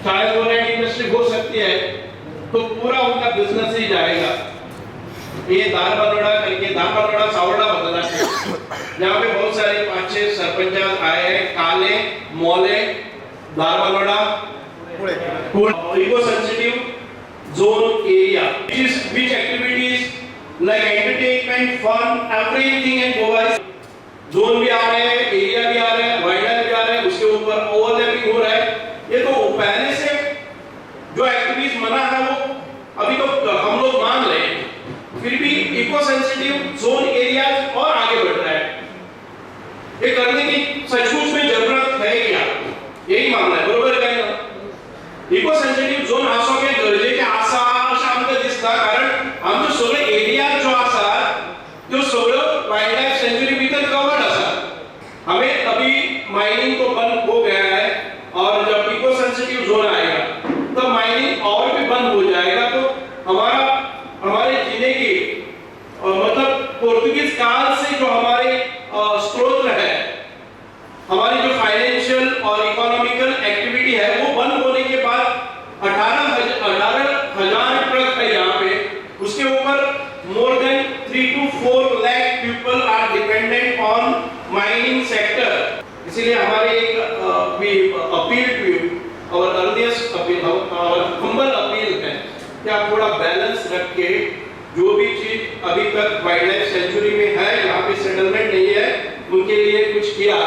चाय bonnet industry हो सकती है तो पूरा उनका बिजनेस ही जाएगा। ये दारबलोड़ा करके दारबलोड़ा सावड़ा बदला है, जहाँ पे बहुत सारे 5-6 सरपंच आए हैं, Kale Mollem Dharbandora eco sensitive zone area, which activities like entertainment, fun, everything in Goa is zone भी आ रहे हैं, एरिया भी आ रहे हैं, वाइडर भी आ रहे हैं, उसके ऊपर ओवरलैपिंग हो रहा है। ये तो पहले से जो एक्टिविटीज मना है वो अभी तो हम लोग मान रहे हैं, फिर भी इको सेंसिटिव जोन एरियाज और आगे बढ़ रहा है। ये करने की सचमुच में जरूरत है क्या? यही मानना है, बरोबर है ना? इको सेंसिटिव जोन आसोगे गरजेचे आसा अशें आमकां दिसता, कारण आमचो सगळे एरिया जो आसा तो सगळो वाइल्ड लाइफ सेंचुरी भितर कवर्ड आसा। हमें अभी माइनिंग तो बंद हो गया है और जब इको सेंसिटिव जोन आएगा तो माइनिंग और भी बंद हो जाएगा, तो हमारे जीने की मतलब पोर्तुगीज काल से जो हमारे स्रोत है, हमारी जो फाइनेंशियल और इकोनॉमिकल एक्टिविटी है वो बंद होने के बाद 18,000 ट्रक है यहाँ पे, उसके ऊपर more than 3 to 4 lakh people are dependent on mining sector. इसलिए हमारे एक अपील टू और अर्लिएस्ट अपील और हम्बल अपील है कि आप थोड़ा बैलेंस रख के जो भी चीज अभी तक वाइल्ड लाइफ सेंचुरी में है, यहाँ पे सेटलमेंट नहीं है, उनके लिए कुछ किया,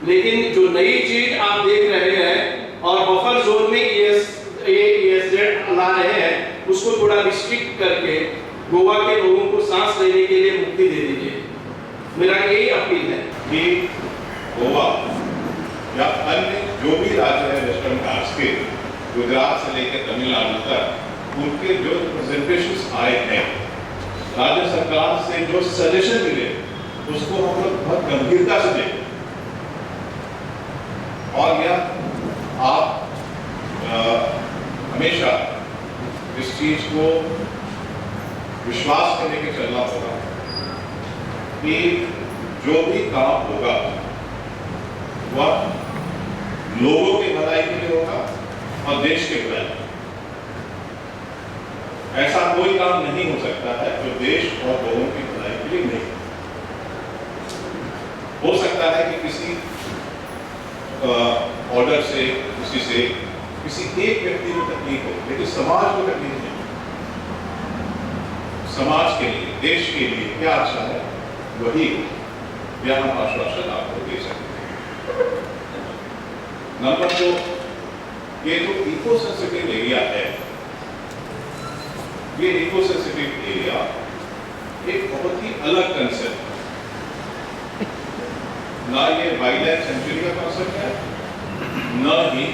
लेकिन जो नई चीज आप देख रहे हैं और बफर जोन में ESZ ला रहे हैं, उसको थोड़ा रिस्ट्रिक्ट करके गोवा के लोगों को सांस लेने के लिए मुक्ति दे दीजिए। मेरा यही अपील है कि गोवा या अन्य जो भी राज्य है वेस्टर्न घाट्स के, गुजरात से लेकर तमिलनाडु तक, उनके जो प्रेजेंटेशंस आए हैं, राज्य सरकार से जो सजेशन मिले उसको हम लोग बहुत गंभीरता से देखें और यह आप हमेशा इस चीज को विश्वास करने के चलना होगा कि जो भी काम होगा वह लोगों की भलाई के लिए होगा और देश के भलाई। ऐसा कोई काम नहीं हो सकता है जो देश और लोगों की भलाई के लिए नहीं हो सकता है कि किसी ऑर्डर से किसी एक व्यक्ति को तकलीफ हो, लेकिन समाज को तकलीफ नहीं। समाज के लिए, देश के लिए क्या अच्छा है वही यह हम आश्वासन आपको दे सकते हैं। नंबर 2, ये जो इको सेंसिटिव एरिया है, ये इको सेंसिटिव एरिया एक बहुत ही अलग कंसेप्ट है। ना ये वाइल्ड लाइफ सेंचुरी का कॉन्सेप्ट है, न ही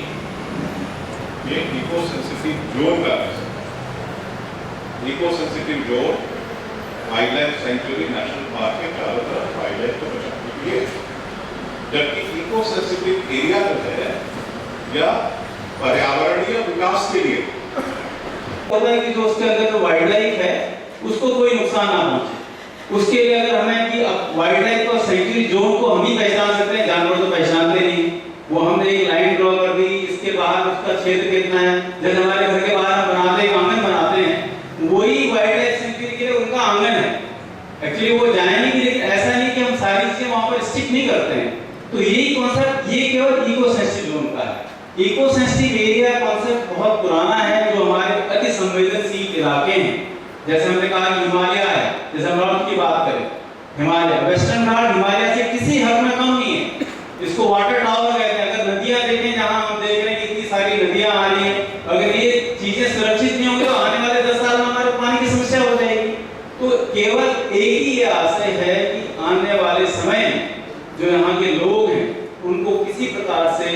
ये इको सेंसिटिव जोन का कॉन्सेप्ट है। Eco sensitive zone wildlife sanctuary national park के चारों तरफ वाइल्ड लाइफ को बचाने के लिए, जबकि इको सेंसिटिव एरिया जो है या पर्यावरणीय विकास के लिए होता है कि जो उसके अंदर जो वाइल्ड लाइफ है उसको कोई नुकसान ना पहुंचे। उसके लिए अगर हमें कि वाइल्ड लाइफ और सेंचुरी जोन को हम ही पहचान सकते हैं, जानवर तो पहचानते नहीं, वो हमने एक लाइन ड्रॉ कर दी, इसके बाहर उसका क्षेत्र कितना है। जैसे हमारे घर के बाहर हम बनाते हैं, आंगन बनाते हैं, वही वाइल्ड लाइफ सेंचुरी के लिए उनका आंगन है। एक्चुअली वो जाएंगे, लेकिन ऐसा नहीं कि हम सारी चीजें वहां पर स्टिक नहीं करते हैं। तो यही कॉन्सेप्ट ये केवल इको सेंसिटिव जोन का है। इको सेंसिटिव एरिया कॉन्सेप्ट बहुत पुराना है, जो हमारे अति संवेदनशील इलाके हैं। जैसे हमने कहा कि हिमालय है, जैसे हम नॉर्थ की बात करें, हिमालय वेस्टर्न घाट हिमालय से किसी हद में कम नहीं है। इसको वाटर टावर कहते हैं। अगर नदियां देखें, जहां हम देख रहे हैं कि इतनी सारी नदियां आ रही हैं, अगर ये चीजें सुरक्षित नहीं होंगी तो आने वाले 10 साल में हमारे पानी की समस्या हो जाएगी। तो केवल एक ही ये आशय है कि आने वाले समय में जो यहाँ के लोग हैं उनको किसी प्रकार से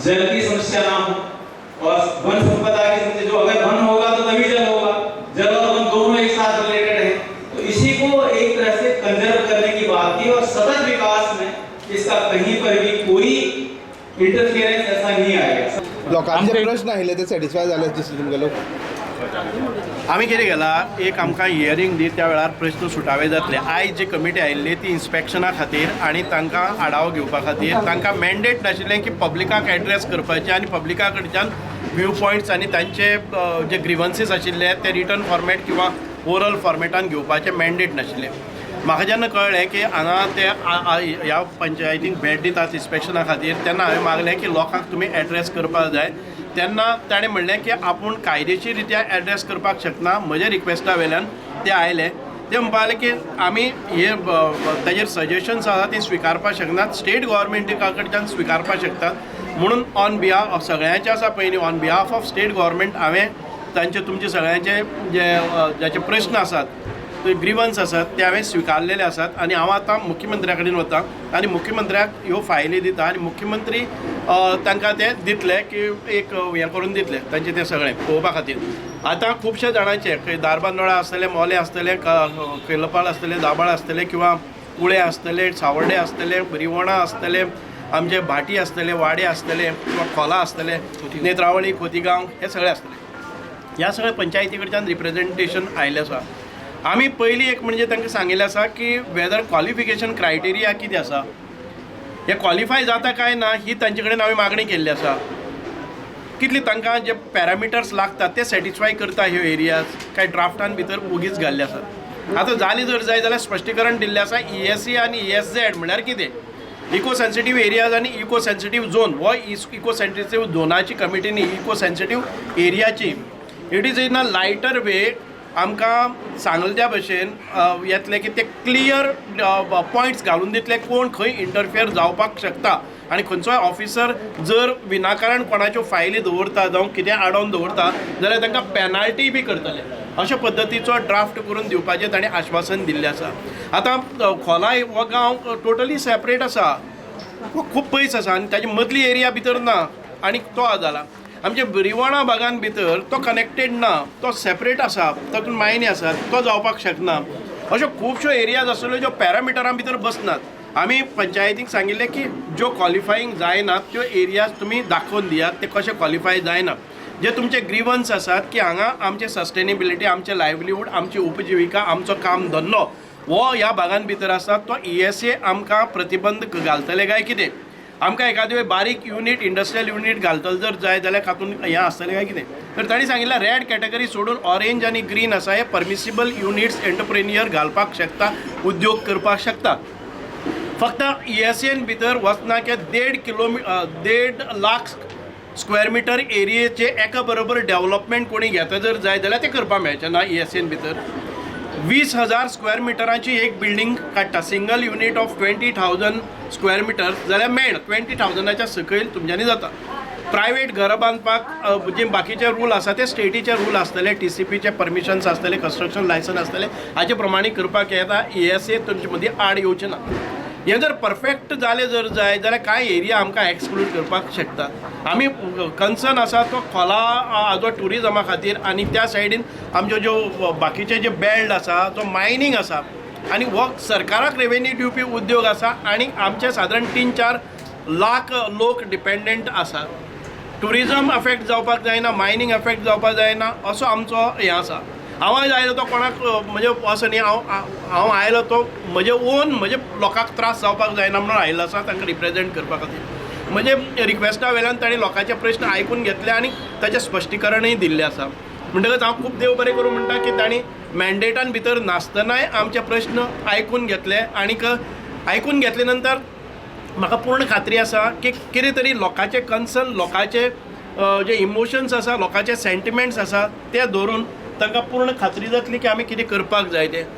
जल की समस्या ना हो और वन संपदा की समस्या, जो अगर वन होगा तो तभी जल होगा, जल और वन दोनों एक साथ रिलेटेड है। तो इसी को एक तरह से कंजर्व करने की बात की और सतत विकास में इसका कहीं पर भी कोई इंटरफेरेंस ऐसा नहीं आएगा। लोकांचे प्रश्न आयले ते सॅटिस्फाय जाले दिसले तुमगेलो? आमी कितें केलां, एक आमकां हियरींग दी, त्या वेळार प्रश्न सुटावे जातले। आयज जी कमिटी आयिल्ली ती इन्स्पेक्शना खातीर आनी तांकां आढावो घेवपा खातीर तांकां मॅन्डेट नाशिल्लें की पब्लिकाक एड्रेस करपाचें आनी पब्लिका कडच्यान व्यू पॉयंट्स आनी तांचे जे ग्रिवन्सीस आशिल्ले ते रिटर्न फॉर्मेट किंवा ओरल फॉर्मेटान घेवपाचें मॅन्डेट नाशिल्लें. म्हाका जेन्ना कळ्ळें की हांगा ते ह्या पंचायतीक भेट दितात इन्स्पेक्शना खातीर, तेन्ना हांवें मागलें की लोकांक तुमी एड्रेस करपाक जाय. तेन्ना ताणें म्हणलें की आपूण कायदेशीर रित्या एड्रेस करपाक शकना. म्हज्या रिक्वेस्टा वयल्यान ते आयले. ते म्हणपाक की आमी हे ताजेर सजेशन्स आसा ती स्विकारपाक शकनात, स्टेट गव्हर्मेंटा कडच्यान स्विकारपाक शकतात. म्हणून ऑन बिहाफ ऑफ सगळ्यांचे आसा पयलीं on behalf of state government हांवें तांचे तुमचे सगळ्यांचे जाचे प्रश्न आसात, ग्रिवन्स आसात ते हांवें स्विकारलेले आसात. आनी हांव आतां मुख्यमंत्र्या कडेन वतां आनी मुख्यमंत्र्याक ह्यो फायली दिता आनी मुख्यमंत्री तांकां ते दितले की एक हें करून दितले तांचें तें सगळें पळोवपा खातीर. आतां खुबशे जाणांचे खंय दारबांदोळा आसतले, मोले आसतले, केलपाल आसतले, दाबाळ आसतले किंवा कुळे आसतले, सावर्डे आसतले, रिवणा आसतले, आमचे भाटी आसतले, वाडे आसतले किंवा खोला आसतले, नेत्रावळी, खोतीगांव हे सगळे आसतले. ह्या सगळ्या पंचायती कडच्यान रिप्रेझेंटेशन आयिल्लें आसा. आमी पयलीं एक म्हणजे तांकां सांगिल्लें आसा की वेदर क्वॉलिफिकेशन क्रायटेरिया कितें आसा, हे क्वॉलिफाय जाता काय ना ही तांचे कडेन हांवें मागणी केल्ली आसा. कितले तांकां जे पॅरामिटर्स लागतात ते सॅटिस्फाय करता ह्यो एरियाज काय ड्राफ्टान भितर उगीच घाल्ले आसात. आतां जाली जर जाय जाल्यार स्पश्टीकरण दिल्लें आसा. ESC आनी ESZ म्हळ्यार कितें, इको सेन्सिटीव एरियाज आनी इको सेन्सिटीव झोन. हो इको सेन्सिटीव झोनाची कमिटी न्ही, इको सेन्सिटीव एरियाची. It is in a lighter way आमकां सांगल्या भशेन येतले की ते क्लियर पॉयंट्स घालून दितले कोण खंय इंटरफियर जावपाक शकता आनी खंयचोय ऑफिसर जर विनाकारण कोणाच्यो फायली दवरता जावं कितें आडोवन दवरता जाल्यार तांकां पेनाल्टी बी करतले. अशा पद्दतीचो ड्राफ्ट करून दिवपाचें ताणें आश्वासन दिल्लें आसा. आतां खोलाय हो गांव टोटली सेपरेट आसा, खूब पयस आसा आनी ताची मदली एरिया भितर ना आनी तो जाला. आमच्या रिवणा भागान भितर तो कनेक्टेड ना, तो सेपरेट आसा, तातूंत मायनी आसात, तो जावपाक शकना. अश्यो खुबश्यो एरियाज आसल्यो ज्यो पॅरामिटरां भितर बसनात. आमी पंचायतीक सांगिल्लें की ज्यो क्वॉलिफायींग जायनात त्यो एरियाज तुमी दाखोवन दियात ते कशे क्वॉलिफाय जायना. जे तुमचे ग्रिवन्स आसात की हांगा आमचे सस्टेनेबिलिटी, आमचे लायव्हलीहूड, आमची उपजिविका, आमचो काम धंदो हो ह्या भागान भितर आसा, तो ESA आमकां प्रतिबंध घालतले काय कितें, आमकां एखादे बारीक युनीट, इंडस्ट्रियल युनीट घालतलो जर जाय जाल्यार हातूंत हें आसतलें काय कितें. तर तांणी सांगिल्लें रेड कॅटेगरी सोडून ऑरेंज आनी ग्रीन आसा हे परमिसिबल युनिट्स एंटरप्रेन्युअर घालपाक शकता, उद्योग करपाक शकता. फक्त ESA भितर वचना की 1.5 लाख स्क्वेअर मिटर एरियेचे एका बरोबर डेव्हलपमेंट कोणी घेता जर जाय जाल्यार ते करपाक मेळचें ना. ESA भितर 20,000 स्क्वेअर मिटरांची एक बिल्डींग काडटा, single unit of 20,000 square metre जाल्यार मेळ 20,000च्या सकयल तुमच्यांनी जाता. प्रायवेट घरां बांदपाक जे बाकीचे रूल आसा ते स्टेटीचे रूल आसतले, TCPचे परमिशन्स आसतले, कन्स्ट्रक्शन लायसन्स आसतले, हाचे प्रमाणे करपाक येता. ESA तुमचे मदीं आड येवचें ना. हे जर परफेक्ट जालें जर जाय जाल्यार कांय एरिया आमकां एक्सक्लूड करपाक शकता. आमी कन्सर्न आसा तो खोला हाजो ट्युरिजमा खातीर आनी त्या सायडीन आमच्यो ज्यो बाकीचे जे बेल्ट आसा जो मायनींग आसा आनी हो सरकाराक रेवेन्यू दिवपी उद्योग आसा आनी आमचे सादारण 3-4 लाख लोक डिपेंडंट आसा. ट्युरिजम अफेक्ट जावपाक जायना, मायनींग अफेक्ट जावपाक जायना असो आमचो हें आसा. हांव आयलो तो कोणाक म्हणजे असो न्ही, हांव आयलो तो म्हजे ओन म्हजे लोकांक त्रास जावपाक जायना म्हणून आयलो आसा तांकां रिप्रेझेंट करपा खातीर. म्हजे रिक्वेस्टा वयल्यान तांणी लोकांचे प्रश्न आयकून घेतले आनी ताचें स्पश्टीकरणय दिल्लें आसा. म्हणटकच हांव खूब देव बरें करूं म्हणटा की तांणी मॅन्डेटान भितर नासतनाय आमचे प्रश्न आयकून घेतले आनीक आयकून घेतले नंतर म्हाका पूर्ण खात्री आसा की कितें तरी लोकांचे कन्सर्न, लोकांचे जे इमोशन्स आसा, लोकांचे सेंटिमेंट्स आसा ते धरून तांकां पूर्ण खात्री जातली की आमी कितें करपाक जाय तें.